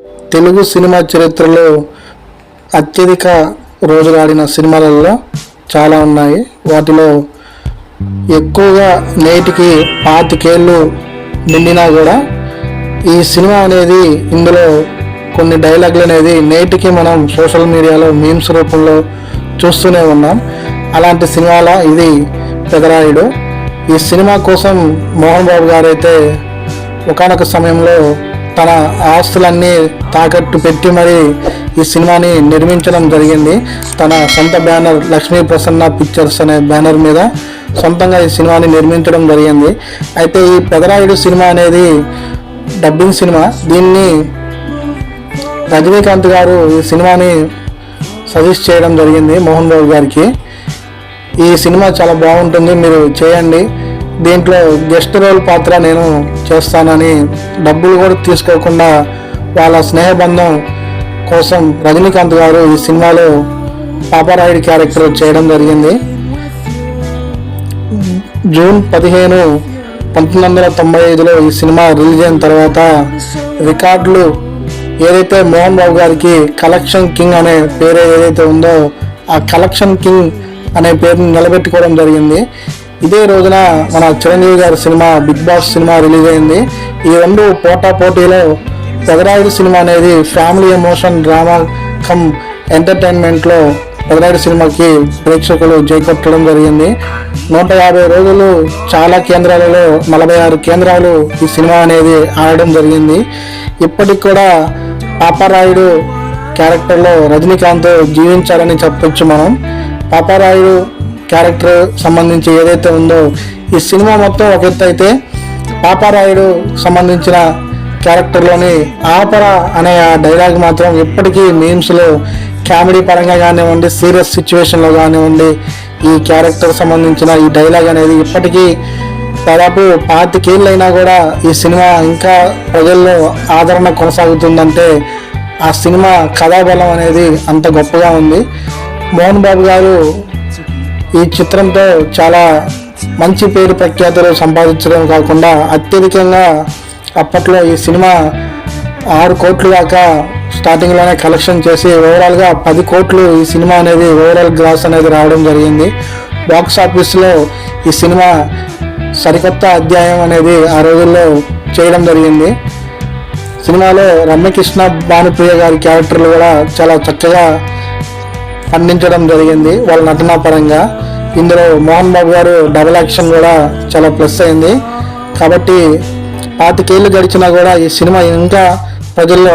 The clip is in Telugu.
తెలుగు సినిమా చరిత్రలో అత్యధిక రోజులు ఆడిన సినిమాలలో చాలా ఉన్నాయి. వాటిలో ఎక్కువగా నేటికి 25 ఏళ్ళు నిండినా కూడా ఈ సినిమా అనేది, ఇందులో కొన్ని డైలాగులు అనేది నేటికి మనం సోషల్ మీడియాలో మీమ్స్ రూపంలో చూస్తూనే ఉన్నాం. అలాంటి సినిమాల ఇది పెదరాయుడు. ఈ సినిమా కోసం మోహన్ బాబు గారు అయితే ఒకానొక సమయంలో తన ఆస్తులన్నీ తాకట్టు పెట్టి మరి ఈ సినిమాని నిర్మించడం జరిగింది. తన సొంత బ్యానర్ లక్ష్మీ ప్రసన్న పిక్చర్స్ అనే బ్యానర్ మీద సొంతంగా ఈ సినిమాని నిర్మించడం జరిగింది. అయితే ఈ పెదరాయుడు సినిమా అనేది డబ్బింగ్ సినిమా. దీన్ని రజనీకాంత్ గారు ఈ సినిమాని సజెస్ట్ చేయడం జరిగింది మోహన్ బాబు గారికి. ఈ సినిమా చాలా బాగుంటుంది, మీరు చేయండి, దీంట్లో గెస్ట్ రోల్ పాత్ర నేను చేస్తానని డబ్బులు కూడా తీసుకోకుండా వాళ్ళ స్నేహబంధం కోసం రజనీకాంత్ గారు ఈ సినిమాలో పాపారాయుడు క్యారెక్టర్ చేయడం జరిగింది. జూన్ 15, 1995లో ఈ సినిమా రిలీజ్ అయిన తర్వాత రికార్డులు ఏదైతే మోహన్ బాబు గారికి కలెక్షన్ కింగ్ అనే పేరు ఏదైతే ఉందో ఆ కలెక్షన్ కింగ్ అనే పేరుని నిలబెట్టుకోవడం జరిగింది. ఇదే రోజున మన చిరంజీవి గారి cinema Big Boss cinema release అయింది. ఈ రెండు పోటాపోటీలో పెదరాయుడు సినిమా అనేది ఫ్యామిలీ ఎమోషన్ డ్రామా కమ్ ఎంటర్టైన్మెంట్లో పెదరాయుడు సినిమాకి ప్రేక్షకులు జైకొట్టడం జరిగింది. 150 రోజులు చాలా కేంద్రాలలో 46 కేంద్రాలు ఈ సినిమా అనేది ఆడడం జరిగింది. ఇప్పటికి కూడా పాపారాయుడు క్యారెక్టర్లో రజనీకాంత్ జీవించారని చెప్పొచ్చు మనం. పాపారాయుడు క్యారెక్టర్ సంబంధించి ఏదైతే ఉందో ఈ సినిమా మొత్తం ఒక ఎత్తు అయితే, పాపారాయుడు సంబంధించిన క్యారెక్టర్లోని ఆపరా అనే ఆ డైలాగ్ మాత్రం ఇప్పటికీ మీమ్స్లో కామెడీ పరంగా కానివ్వండి, సీరియస్ సిచ్యువేషన్లో కానివ్వండి, ఈ క్యారెక్టర్ సంబంధించిన ఈ డైలాగ్ అనేది ఇప్పటికీ దాదాపు 25 ఏళ్ళైనా కూడా ఈ సినిమా ఇంకా ప్రజల్లో ఆదరణ కొనసాగుతుందంటే ఆ సినిమా కథాబలం అనేది అంత గొప్పగా ఉంది. మోహన్ బాబు గారు ఈ చిత్రంతో చాలా మంచి పేరు ప్రఖ్యాతులు సంపాదించడం కాకుండా అత్యధికంగా అప్పట్లో ఈ సినిమా 6 కోట్లు దాకా స్టార్టింగ్లోనే కలెక్షన్ చేసి ఓవరాల్గా 10 కోట్లు ఈ సినిమా అనేది ఓవరాల్ గ్రాస్ అనేది రావడం జరిగింది. బాక్స్ ఆఫీస్లో ఈ సినిమా సరికొత్త అధ్యాయం అనేది ఆ రోజుల్లో చేయడం జరిగింది. సినిమాలో రమ్యకృష్ణ, భానుప్రియ గారి క్యారెక్టర్లు కూడా చాలా చక్కగా పండించడం జరిగింది వాళ్ళ నటనా పరంగా. ఇందులో మోహన్ బాబు గారు డబుల్ యాక్షన్ కూడా చాలా ప్లస్ అయింది. కాబట్టి 25 ఏళ్ళు గడిచినా కూడా ఈ సినిమా ఇంకా ప్రజల్లో